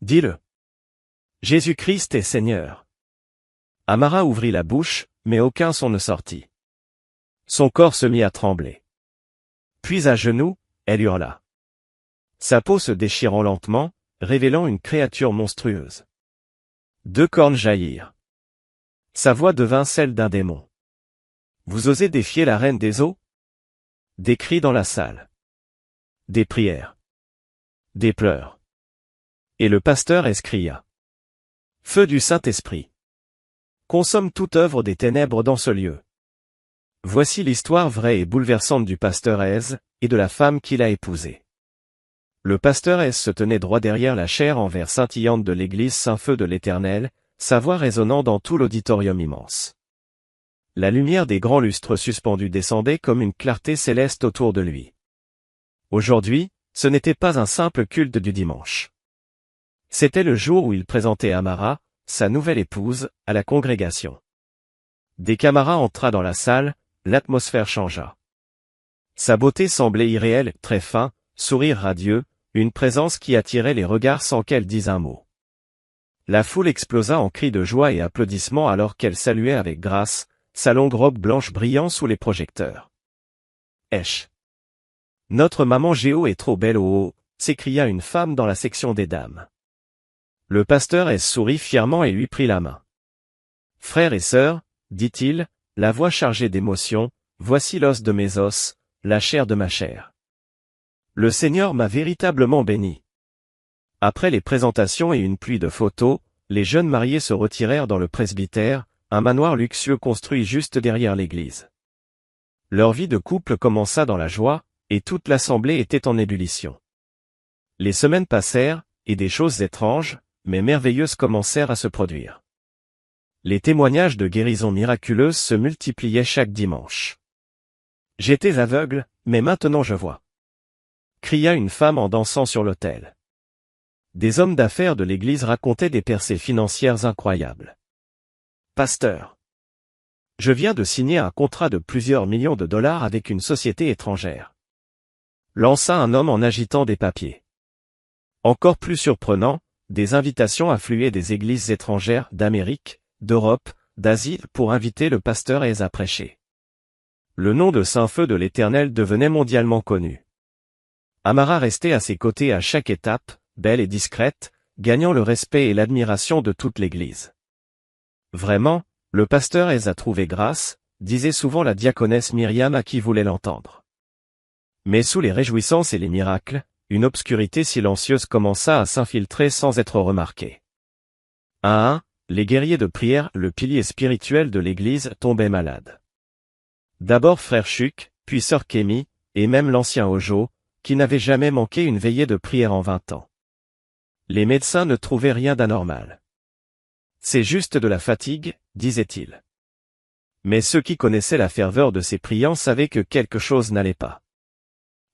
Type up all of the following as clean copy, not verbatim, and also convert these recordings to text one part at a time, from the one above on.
Dis-le. Jésus-Christ est Seigneur. Amara ouvrit la bouche, mais aucun son ne sortit. Son corps se mit à trembler. Puis à genoux, elle hurla. Sa peau se déchirant lentement, révélant une créature monstrueuse. 2 cornes jaillirent. Sa voix devint celle d'un démon. Vous osez défier la reine des eaux? Des cris dans la salle. Des prières. Des pleurs. Et le pasteur escria. Feu du Saint-Esprit. Consomme toute œuvre des ténèbres dans ce lieu. Voici l'histoire vraie et bouleversante du pasteur Ez, et de la femme qu'il a épousée. Le pasteur Ez se tenait droit derrière la chaire en verre scintillante de l'église Saint-Feu de l'Éternel, sa voix résonnant dans tout l'auditorium immense. La lumière des grands lustres suspendus descendait comme une clarté céleste autour de lui. Aujourd'hui, ce n'était pas un simple culte du dimanche. C'était le jour où il présentait Amara, sa nouvelle épouse, à la congrégation. Dès qu'Amara entra dans la salle, l'atmosphère changea. Sa beauté semblait irréelle, très fin, sourire radieux, une présence qui attirait les regards sans qu'elle dise un mot. La foule explosa en cris de joie et applaudissements alors qu'elle saluait avec grâce, sa longue robe blanche brillant sous les projecteurs. Esh! Notre maman Géo est trop belle au haut, s'écria une femme dans la section des dames. Le pasteur S sourit fièrement et lui prit la main. Frères et sœurs, dit-il, la voix chargée d'émotion, voici l'os de mes os, la chair de ma chair. Le Seigneur m'a véritablement béni. Après les présentations et une pluie de photos, les jeunes mariés se retirèrent dans le presbytère, un manoir luxueux construit juste derrière l'église. Leur vie de couple commença dans la joie, et toute l'assemblée était en ébullition. Les semaines passèrent, et des choses étranges, mais merveilleuses commencèrent à se produire. Les témoignages de guérison miraculeuse se multipliaient chaque dimanche. J'étais aveugle, mais maintenant je vois. Cria une femme en dansant sur l'autel. Des hommes d'affaires de l'église racontaient des percées financières incroyables. Pasteur. Je viens de signer un contrat de plusieurs millions de dollars avec une société étrangère. Lança un homme en agitant des papiers. Encore plus surprenant, des invitations affluaient des églises étrangères d'Amérique, d'Europe, d'Asie pour inviter le pasteur Ez à prêcher. Le nom de Saint-Feu de l'Éternel devenait mondialement connu. Amara restait à ses côtés à chaque étape, belle et discrète, gagnant le respect et l'admiration de toute l'église. Vraiment, le pasteur Ez a trouvé grâce, disait souvent la diaconesse Myriam à qui voulait l'entendre. Mais sous les réjouissances et les miracles, une obscurité silencieuse commença à s'infiltrer sans être remarquée. Un à un, les guerriers de prière, le pilier spirituel de l'église, tombaient malades. D'abord frère Chuck, puis sœur Kémy, et même l'ancien Ojo, qui n'avait jamais manqué une veillée de prière en 20 ans. Les médecins ne trouvaient rien d'anormal. C'est juste de la fatigue, disait-il. Mais ceux qui connaissaient la ferveur de ces priants savaient que quelque chose n'allait pas.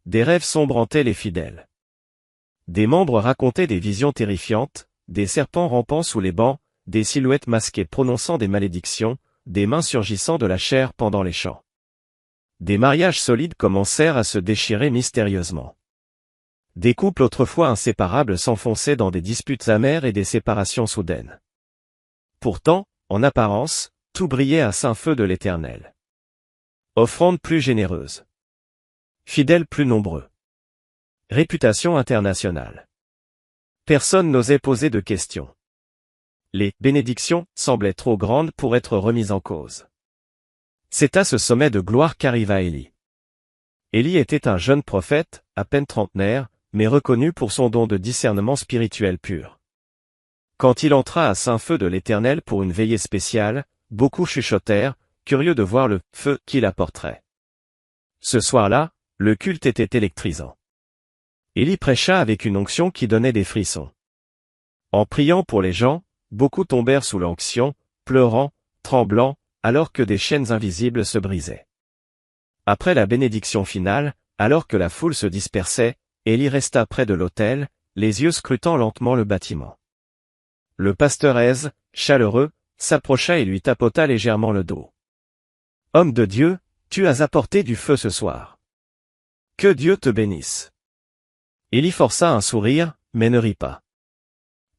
Des rêves sombres hantaient les fidèles. Des membres racontaient des visions terrifiantes, des serpents rampant sous les bancs, des silhouettes masquées prononçant des malédictions, des mains surgissant de la chair pendant les chants. Des mariages solides commencèrent à se déchirer mystérieusement. Des couples autrefois inséparables s'enfonçaient dans des disputes amères et des séparations soudaines. Pourtant, en apparence, tout brillait à Saint-Feu de l'Éternel. Offrandes plus généreuses. Fidèles plus nombreux. Réputation internationale. Personne n'osait poser de questions. Les bénédictions semblaient trop grandes pour être remises en cause. C'est à ce sommet de gloire qu'arriva Élie. Élie était un jeune prophète, à peine trentenaire, mais reconnu pour son don de discernement spirituel pur. Quand il entra à Saint-Feu de l'Éternel pour une veillée spéciale, beaucoup chuchotèrent, curieux de voir le feu qu'il apporterait. Ce soir-là, le culte était électrisant. Élie prêcha avec une onction qui donnait des frissons. En priant pour les gens, beaucoup tombèrent sous l'onction, pleurant, tremblant, alors que des chaînes invisibles se brisaient. Après la bénédiction finale, alors que la foule se dispersait, Élie resta près de l'autel, les yeux scrutant lentement le bâtiment. Le pasteur Ez, chaleureux, s'approcha et lui tapota légèrement le dos. « Homme de Dieu, tu as apporté du feu ce soir. Que Dieu te bénisse. » Élie força un sourire, mais ne rit pas.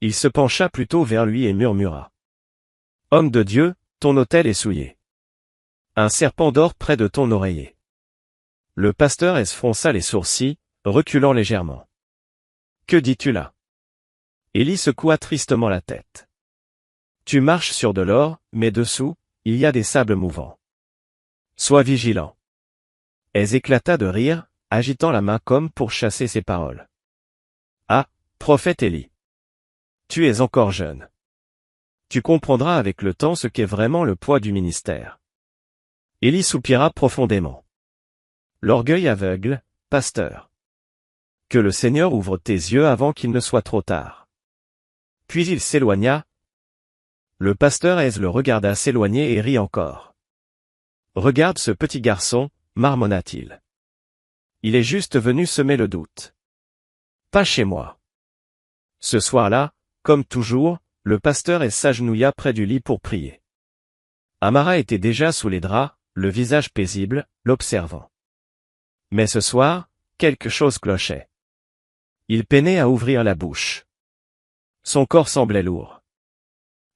Il se pencha plutôt vers lui et murmura. « Homme de Dieu, ton autel est souillé. Un serpent dort près de ton oreiller. » Le pasteur fronça les sourcils, reculant légèrement. « Que dis-tu là ?» Élie secoua tristement la tête. « Tu marches sur de l'or, mais dessous, il y a des sables mouvants. Sois vigilant. » Elle éclata de rire, agitant la main comme pour chasser ses paroles. « Ah, prophète Élie. Tu es encore jeune. Tu comprendras avec le temps ce qu'est vraiment le poids du ministère. » Élie soupira profondément. « L'orgueil aveugle, pasteur. Que le Seigneur ouvre tes yeux avant qu'il ne soit trop tard. » Puis il s'éloigna. Le pasteur le regarda s'éloigner et rit encore. « Regarde ce petit garçon, marmonna-t-il. Il est juste venu semer le doute. Pas chez moi. » Ce soir-là, comme toujours, le pasteur s'agenouilla près du lit pour prier. Amara était déjà sous les draps, le visage paisible, l'observant. Mais ce soir, quelque chose clochait. Il peinait à ouvrir la bouche. Son corps semblait lourd.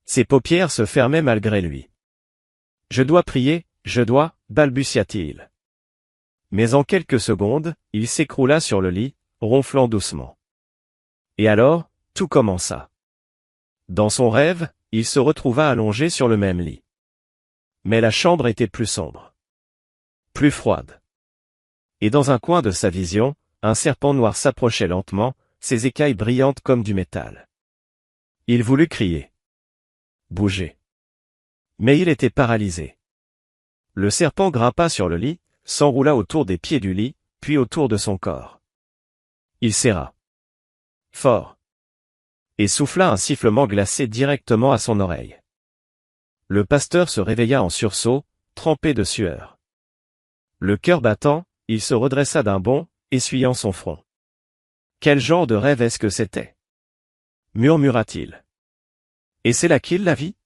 Ses paupières se fermaient malgré lui. « Je dois prier, je dois, » balbutia-t-il. Mais en quelques secondes, il s'écroula sur le lit, ronflant doucement. Et alors, tout commença. Dans son rêve, il se retrouva allongé sur le même lit. Mais la chambre était plus sombre. Plus froide. Et dans un coin de sa vision, un serpent noir s'approchait lentement, ses écailles brillantes comme du métal. Il voulut crier. Bouger. Mais il était paralysé. Le serpent grimpa sur le lit, s'enroula autour des pieds du lit, puis autour de son corps. Il serra. Fort. Et souffla un sifflement glacé directement à son oreille. Le pasteur se réveilla en sursaut, trempé de sueur. Le cœur battant, il se redressa d'un bond, essuyant son front. Quel genre de rêve est-ce que c'était? Murmura-t-il. Et c'est là qu'il la vit?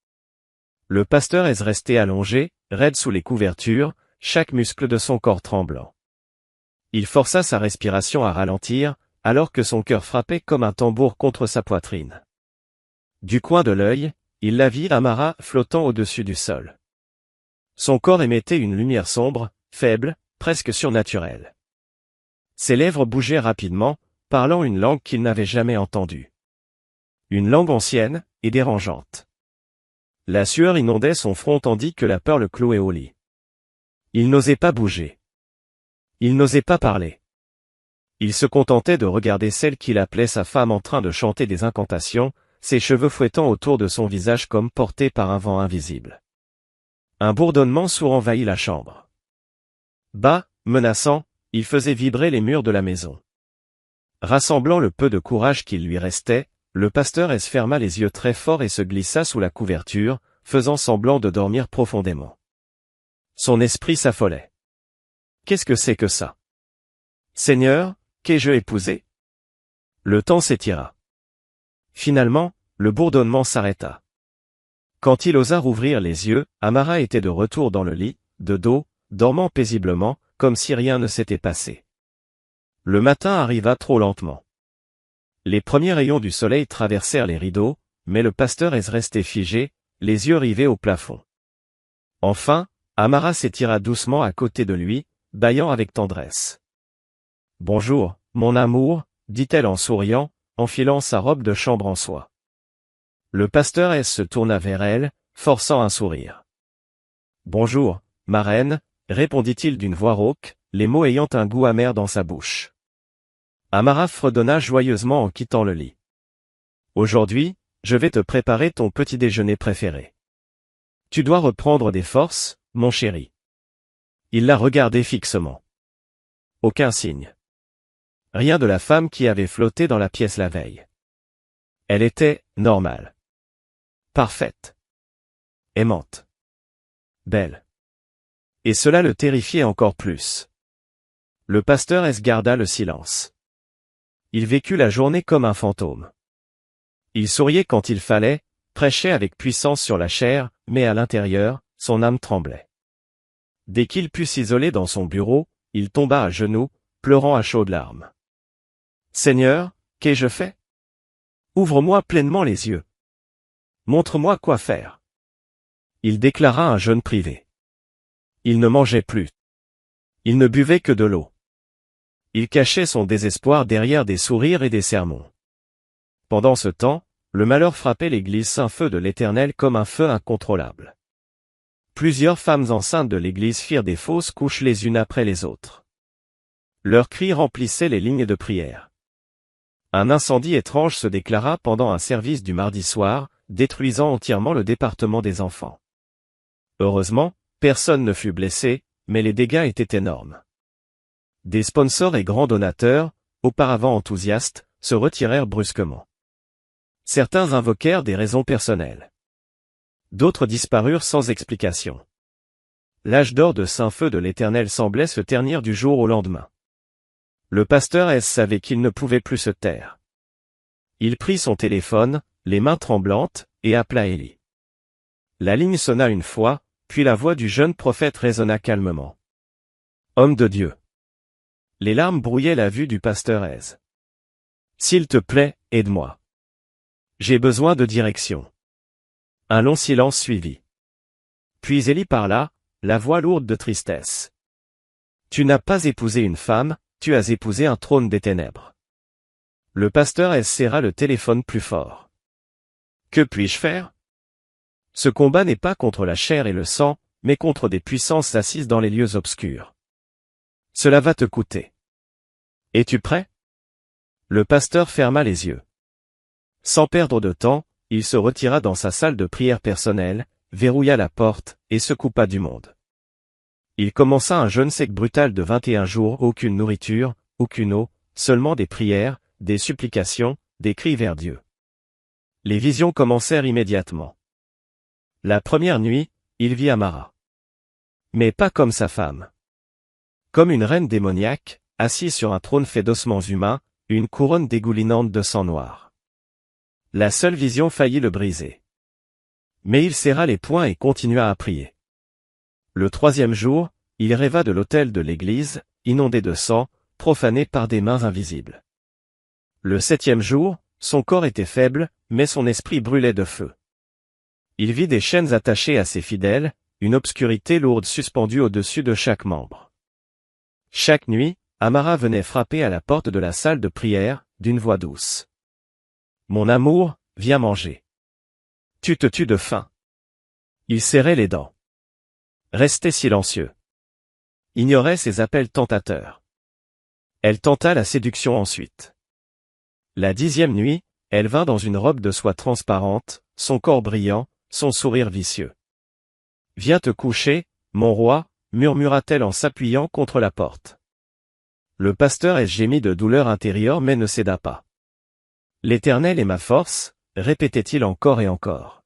Le pasteur resté allongé, raide sous les couvertures, chaque muscle de son corps tremblant. Il força sa respiration à ralentir, alors que son cœur frappait comme un tambour contre sa poitrine. Du coin de l'œil, il la vit Amara flottant au-dessus du sol. Son corps émettait une lumière sombre, faible, presque surnaturelle. Ses lèvres bougeaient rapidement, parlant une langue qu'il n'avait jamais entendue. Une langue ancienne, et dérangeante. La sueur inondait son front tandis que la peur le clouait au lit. Il n'osait pas bouger. Il n'osait pas parler. Il se contentait de regarder celle qu'il appelait sa femme en train de chanter des incantations, ses cheveux fouettant autour de son visage comme portés par un vent invisible. Un bourdonnement sourd envahit la chambre. Bas, menaçant, il faisait vibrer les murs de la maison. Rassemblant le peu de courage qu'il lui restait, le pasteur ferma les yeux très fort et se glissa sous la couverture, faisant semblant de dormir profondément. Son esprit s'affolait. Qu'est-ce que c'est que ça? Seigneur, qu'ai-je épousé? Le temps s'étira. Finalement, le bourdonnement s'arrêta. Quand il osa rouvrir les yeux, Amara était de retour dans le lit, de dos, dormant paisiblement, comme si rien ne s'était passé. Le matin arriva trop lentement. Les premiers rayons du soleil traversèrent les rideaux, mais le pasteur restait figé, les yeux rivés au plafond. Enfin, Amara s'étira doucement à côté de lui, bâillant avec tendresse. « Bonjour, mon amour, » dit-elle en souriant, enfilant sa robe de chambre en soie. Le pasteur se tourna vers elle, forçant un sourire. « Bonjour, ma reine, » répondit-il d'une voix rauque, les mots ayant un goût amer dans sa bouche. Amara fredonna joyeusement en quittant le lit. « Aujourd'hui, je vais te préparer ton petit déjeuner préféré. Tu dois reprendre des forces, mon chéri. » Il la regardait fixement. Aucun signe. Rien de la femme qui avait flotté dans la pièce la veille. Elle était normale. Parfaite. Aimante. Belle. Et cela le terrifiait encore plus. Le pasteur garda le silence. Il vécut la journée comme un fantôme. Il souriait quand il fallait, prêchait avec puissance sur la chair, mais à l'intérieur, son âme tremblait. Dès qu'il put s'isoler dans son bureau, il tomba à genoux, pleurant à chaudes larmes. « Seigneur, qu'ai-je fait? Ouvre-moi pleinement les yeux. Montre-moi quoi faire. Il déclara un jeûne privé. Il ne mangeait plus. Il ne buvait que de l'eau. Il cachait son désespoir derrière des sourires et des sermons. Pendant ce temps, le malheur frappait l'église Saint-Feu de l'Éternel comme un feu incontrôlable. Plusieurs femmes enceintes de l'église firent des fausses couches les unes après les autres. Leurs cris remplissaient les lignes de prière. Un incendie étrange se déclara pendant un service du mardi soir, détruisant entièrement le département des enfants. Heureusement, personne ne fut blessé, mais les dégâts étaient énormes. Des sponsors et grands donateurs, auparavant enthousiastes, se retirèrent brusquement. Certains invoquèrent des raisons personnelles. D'autres disparurent sans explication. L'âge d'or de Saint-Feu de l'Éternel semblait se ternir du jour au lendemain. Le pasteur S savait qu'il ne pouvait plus se taire. Il prit son téléphone, les mains tremblantes, et appela Élie. La ligne sonna une fois, puis la voix du jeune prophète résonna calmement. « Homme de Dieu. » Les larmes brouillaient la vue du pasteur S. « S'il te plaît, aide-moi. J'ai besoin de direction. » Un long silence suivit. Puis Élie parla, la voix lourde de tristesse. « Tu n'as pas épousé une femme, tu as épousé un trône des ténèbres. » Le pasteur S serra le téléphone plus fort. « Que puis-je faire ? Ce combat n'est pas contre la chair et le sang, mais contre des puissances assises dans les lieux obscurs. Cela va te coûter. Es-tu prêt ? » Le pasteur ferma les yeux. Sans perdre de temps, il se retira dans sa salle de prière personnelle, verrouilla la porte, et se coupa du monde. Il commença un jeûne sec brutal de 21 jours, aucune nourriture, aucune eau, seulement des prières, des supplications, des cris vers Dieu. Les visions commencèrent immédiatement. La première nuit, il vit Amara. Mais pas comme sa femme. Comme une reine démoniaque, assise sur un trône fait d'ossements humains, une couronne dégoulinante de sang noir. La seule vision faillit le briser. Mais il serra les poings et continua à prier. Le troisième jour, il rêva de l'autel de l'église, inondé de sang, profané par des mains invisibles. Le septième jour, son corps était faible, mais son esprit brûlait de feu. Il vit des chaînes attachées à ses fidèles, une obscurité lourde suspendue au-dessus de chaque membre. Chaque nuit, Amara venait frapper à la porte de la salle de prière, d'une voix douce. « Mon amour, viens manger. Tu te tues de faim. » Il serrait les dents. Restait silencieux. Ignorait ses appels tentateurs. Elle tenta la séduction ensuite. La 10e nuit, elle vint dans une robe de soie transparente, son corps brillant, son sourire vicieux. « Viens te coucher, mon roi, » murmura-t-elle en s'appuyant contre la porte. Le pasteur gémit de douleur intérieure mais ne céda pas. « L'Éternel est ma force, » répétait-il encore et encore.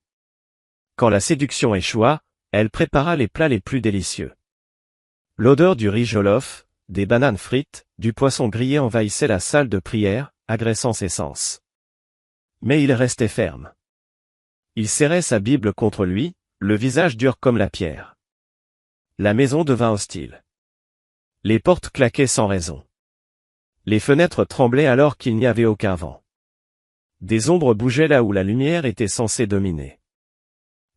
Quand la séduction échoua, elle prépara les plats les plus délicieux. L'odeur du riz jollof, des bananes frites, du poisson grillé envahissait la salle de prière, agressant ses sens. Mais il restait ferme. Il serrait sa Bible contre lui, le visage dur comme la pierre. La maison devint hostile. Les portes claquaient sans raison. Les fenêtres tremblaient alors qu'il n'y avait aucun vent. Des ombres bougeaient là où la lumière était censée dominer.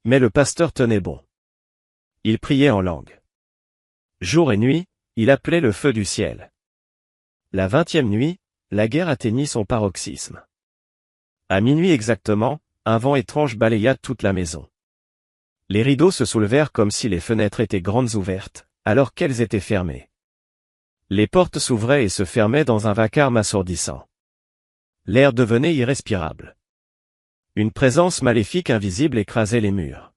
Mais le pasteur tenait bon. Il priait en langue. Jour et nuit, il appelait le feu du ciel. La 20e nuit, la guerre atteignit son paroxysme. À minuit exactement, un vent étrange balaya toute la maison. Les rideaux se soulevèrent comme si les fenêtres étaient grandes ouvertes, alors qu'elles étaient fermées. Les portes s'ouvraient et se fermaient dans un vacarme assourdissant. L'air devenait irrespirable. Une présence maléfique invisible écrasait les murs.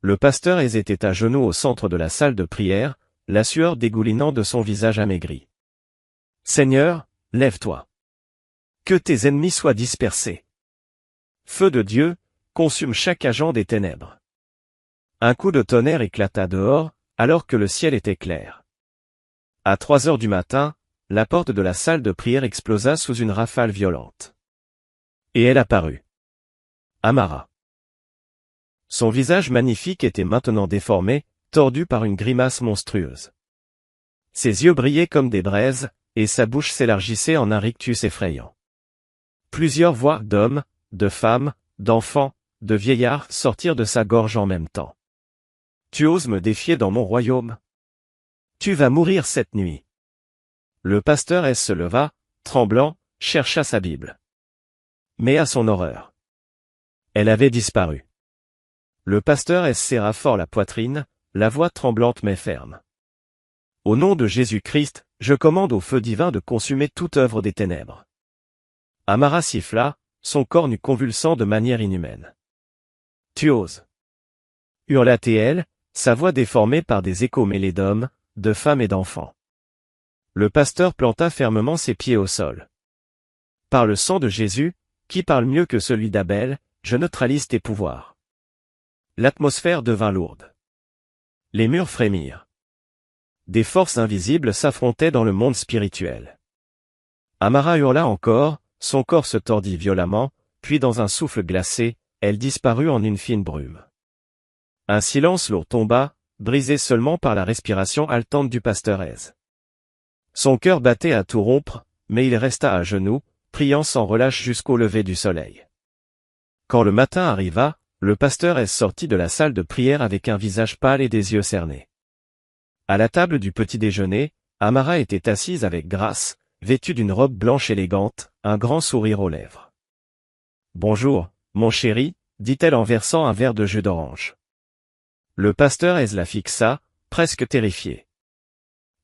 Le pasteur était à genoux au centre de la salle de prière, la sueur dégoulinant de son visage amaigri. « Seigneur, lève-toi. Que tes ennemis soient dispersés. Feu de Dieu, consume chaque agent des ténèbres. » Un coup de tonnerre éclata dehors, alors que le ciel était clair. À 3 heures du matin, la porte de la salle de prière explosa sous une rafale violente. Et elle apparut. Amara. Son visage magnifique était maintenant déformé, tordu par une grimace monstrueuse. Ses yeux brillaient comme des braises, et sa bouche s'élargissait en un rictus effrayant. Plusieurs voix d'hommes, de femmes, d'enfants, de vieillards sortirent de sa gorge en même temps. Tu oses me défier dans mon royaume? Tu vas mourir cette nuit. Le pasteur S se leva, tremblant, chercha sa Bible. Mais à son horreur, elle avait disparu. Le pasteur S serra fort la poitrine, la voix tremblante mais ferme. Au nom de Jésus-Christ, je commande au feu divin de consumer toute œuvre des ténèbres. Amara siffla, son corps nu convulsant de manière inhumaine. Tu oses? Hurla-t-elle, sa voix déformée par des échos mêlés d'hommes, de femmes et d'enfants. Le pasteur planta fermement ses pieds au sol. Par le sang de Jésus, qui parle mieux que celui d'Abel, je neutralise tes pouvoirs. L'atmosphère devint lourde. Les murs frémirent. Des forces invisibles s'affrontaient dans le monde spirituel. Amara hurla encore, son corps se tordit violemment, puis dans un souffle glacé, elle disparut en une fine brume. Un silence lourd tomba, brisé seulement par la respiration haletante du pasteur Ez. Son cœur battait à tout rompre, mais il resta à genoux, priant sans relâche jusqu'au lever du soleil. Quand le matin arriva, le pasteur Ez sortit de la salle de prière avec un visage pâle et des yeux cernés. À la table du petit déjeuner, Amara était assise avec grâce, vêtue d'une robe blanche élégante, un grand sourire aux lèvres. « Bonjour, mon chéri, dit-elle en versant un verre de jus d'orange. Le pasteur Ez la fixa, presque terrifié.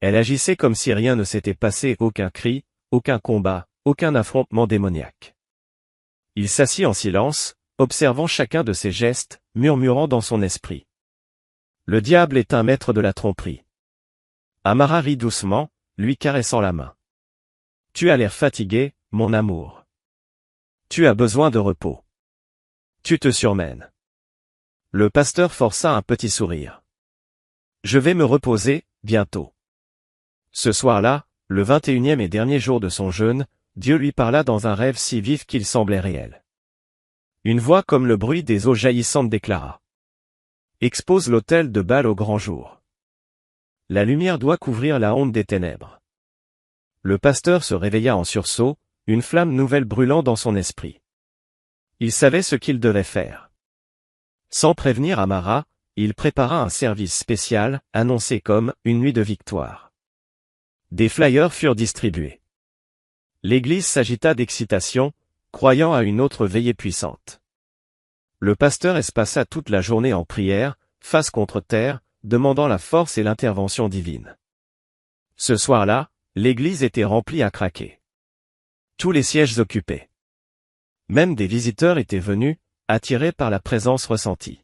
Elle agissait comme si rien ne s'était passé, aucun cri, aucun combat, aucun affrontement démoniaque. Il s'assit en silence, observant chacun de ses gestes, murmurant dans son esprit. Le diable est un maître de la tromperie. Amara rit doucement, lui caressant la main. Tu as l'air fatigué, mon amour. Tu as besoin de repos. Tu te surmènes. Le pasteur força un petit sourire. Je vais me reposer, bientôt. Ce soir-là, le 21e et dernier jour de son jeûne, Dieu lui parla dans un rêve si vif qu'il semblait réel. Une voix comme le bruit des eaux jaillissantes déclara. Expose l'autel de Baal au grand jour. La lumière doit couvrir la honte des ténèbres. Le pasteur se réveilla en sursaut, une flamme nouvelle brûlant dans son esprit. Il savait ce qu'il devait faire. Sans prévenir Amara, il prépara un service spécial, annoncé comme « une nuit de victoire ». Des flyers furent distribués. L'église s'agita d'excitation, croyant à une autre veillée puissante. Le pasteur passa toute la journée en prière, face contre terre, demandant la force et l'intervention divine. Ce soir-là, l'église était remplie à craquer. Tous les sièges occupés. Même des visiteurs étaient venus, attirés par la présence ressentie.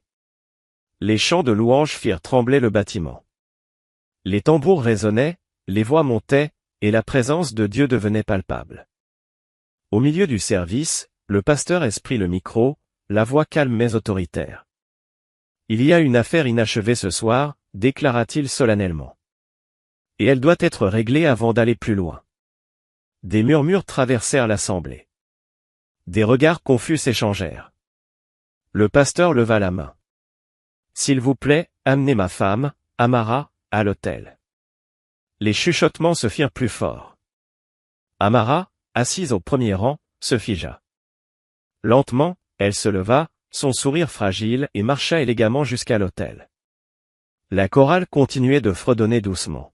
Les chants de louanges firent trembler le bâtiment. Les tambours résonnaient, les voix montaient, et la présence de Dieu devenait palpable. Au milieu du service, le pasteur prit le micro, la voix calme mais autoritaire. Il y a une affaire inachevée ce soir, déclara-t-il solennellement. Et elle doit être réglée avant d'aller plus loin. Des murmures traversèrent l'assemblée. Des regards confus s'échangèrent. Le pasteur leva la main. S'il vous plaît, amenez ma femme, Amara, à l'autel. Les chuchotements se firent plus forts. Amara, assise au premier rang, se figea. Lentement, elle se leva, son sourire fragile, et marcha élégamment jusqu'à l'autel. La chorale continuait de fredonner doucement.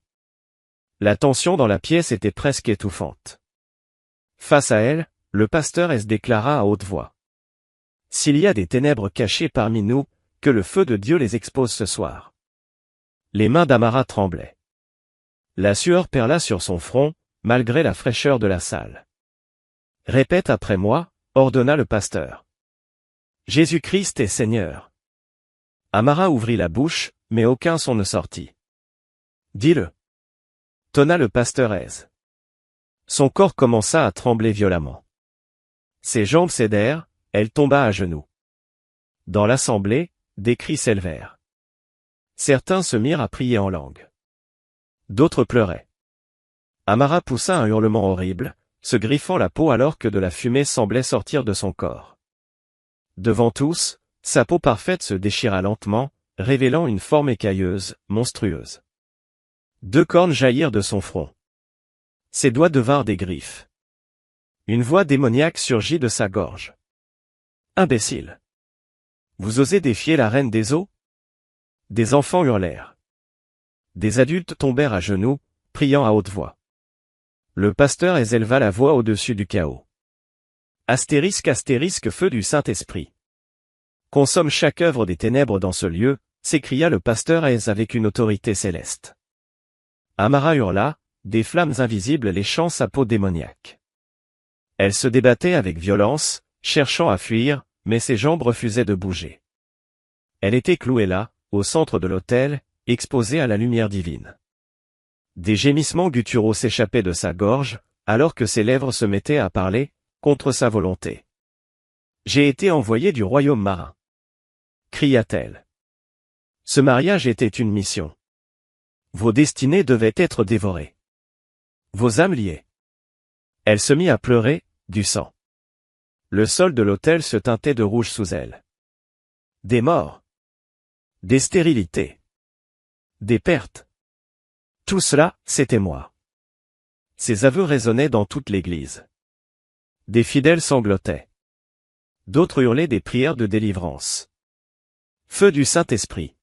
La tension dans la pièce était presque étouffante. Face à elle, le pasteur déclara à haute voix. S'il y a des ténèbres cachées parmi nous, que le feu de Dieu les expose ce soir. Les mains d'Amara tremblaient. La sueur perla sur son front, malgré la fraîcheur de la salle. Répète après moi, ordonna le pasteur. Jésus-Christ est Seigneur. Amara ouvrit la bouche, mais aucun son ne sortit. Dis-le. Tonna le pasteur Ez. Son corps commença à trembler violemment. Ses jambes cédèrent, elle tomba à genoux. Dans l'assemblée, des cris s'élevèrent. Certains se mirent à prier en langue. D'autres pleuraient. Amara poussa un hurlement horrible, se griffant la peau alors que de la fumée semblait sortir de son corps. Devant tous, sa peau parfaite se déchira lentement, révélant une forme écailleuse, monstrueuse. 2 cornes jaillirent de son front. Ses doigts devinrent des griffes. Une voix démoniaque surgit de sa gorge. Imbécile! Vous osez défier la reine des eaux? Des enfants hurlèrent. Des adultes tombèrent à genoux, priant à haute voix. Le pasteur éleva la voix au-dessus du chaos. Astérisque astérisque feu du Saint-Esprit. Consomme chaque œuvre des ténèbres dans ce lieu, s'écria le pasteur avec une autorité céleste. Amara hurla, des flammes invisibles léchant sa peau démoniaque. Elle se débattait avec violence, cherchant à fuir, mais ses jambes refusaient de bouger. Elle était clouée là, au centre de l'autel, exposée à la lumière divine. Des gémissements gutturaux s'échappaient de sa gorge, alors que ses lèvres se mettaient à parler, contre sa volonté. « J'ai été envoyée du royaume marin. » cria-t-elle. Ce mariage était une mission. Vos destinées devaient être dévorées. Vos âmes liées. Elle se mit à pleurer, du sang. Le sol de l'autel se teintait de rouge sous elle. Des morts. Des stérilités. Des pertes. Tout cela, c'était moi. Ces aveux résonnaient dans toute l'église. Des fidèles sanglotaient. D'autres hurlaient des prières de délivrance. Feu du Saint-Esprit.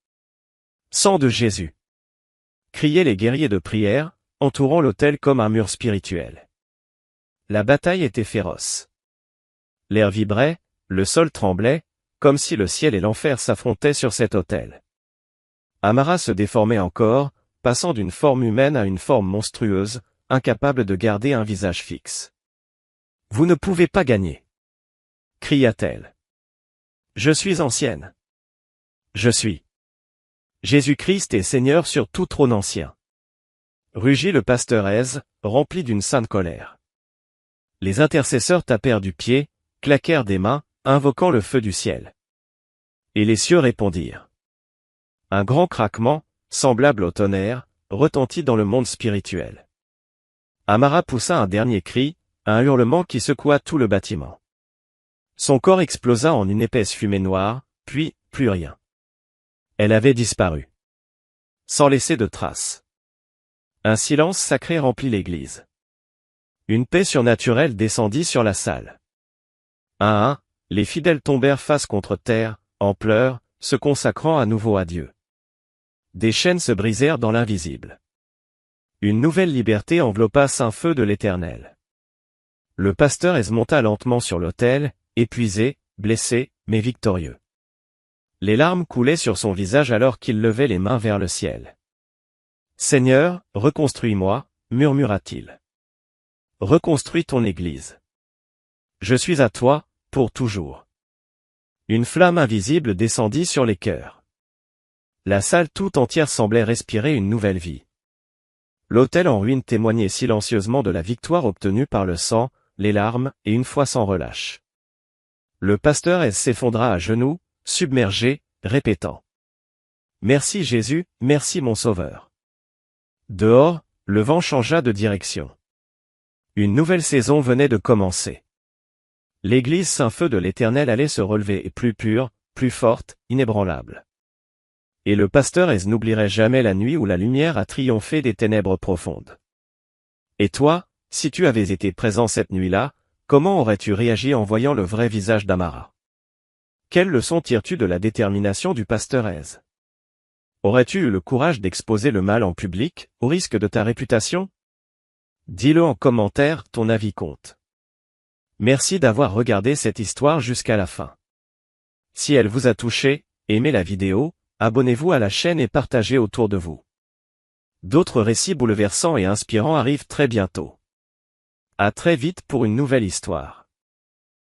Sang de Jésus. Criaient les guerriers de prière, entourant l'autel comme un mur spirituel. La bataille était féroce. L'air vibrait, le sol tremblait, comme si le ciel et l'enfer s'affrontaient sur cet autel. Amara se déformait encore, passant d'une forme humaine à une forme monstrueuse, incapable de garder un visage fixe. « Vous ne pouvez pas gagner !» cria-t-elle. « Je suis ancienne. Je suis. Jésus-Christ est Seigneur sur tout trône ancien. » Rugit le pasteur rempli d'une sainte colère. Les intercesseurs tapèrent du pied, claquèrent des mains, invoquant le feu du ciel. Et les cieux répondirent. Un grand craquement, semblable au tonnerre, retentit dans le monde spirituel. Amara poussa un dernier cri, un hurlement qui secoua tout le bâtiment. Son corps explosa en une épaisse fumée noire, puis, plus rien. Elle avait disparu. Sans laisser de traces. Un silence sacré remplit l'église. Une paix surnaturelle descendit sur la salle. Un à un, les fidèles tombèrent face contre terre, en pleurs, se consacrant à nouveau à Dieu. Des chaînes se brisèrent dans l'invisible. Une nouvelle liberté enveloppa Saint-Feu de l'Éternel. Le pasteur monta lentement sur l'autel, épuisé, blessé, mais victorieux. Les larmes coulaient sur son visage alors qu'il levait les mains vers le ciel. « Seigneur, reconstruis-moi » murmura-t-il. « Reconstruis ton Église. Je suis à toi, pour toujours. » Une flamme invisible descendit sur les cœurs. La salle tout entière semblait respirer une nouvelle vie. L'autel en ruine témoignait silencieusement de la victoire obtenue par le sang, les larmes et une foi sans relâche. Le pasteur s'effondra à genoux, submergé, répétant. « Merci Jésus, merci mon Sauveur. » Dehors, le vent changea de direction. Une nouvelle saison venait de commencer. L'église Saint-Feu de l'Éternel allait se relever et plus pure, plus forte, inébranlable. Et le pasteur n'oublierait jamais la nuit où la lumière a triomphé des ténèbres profondes. Et toi, si tu avais été présent cette nuit-là, comment aurais-tu réagi en voyant le vrai visage d'Amara? Quelle leçon tires-tu de la détermination du pasteur Aurais-tu eu le courage d'exposer le mal en public, au risque de ta réputation? Dis-le en commentaire, ton avis compte. Merci d'avoir regardé cette histoire jusqu'à la fin. Si elle vous a touché, aimez la vidéo, abonnez-vous à la chaîne et partagez autour de vous. D'autres récits bouleversants et inspirants arrivent très bientôt. À très vite pour une nouvelle histoire.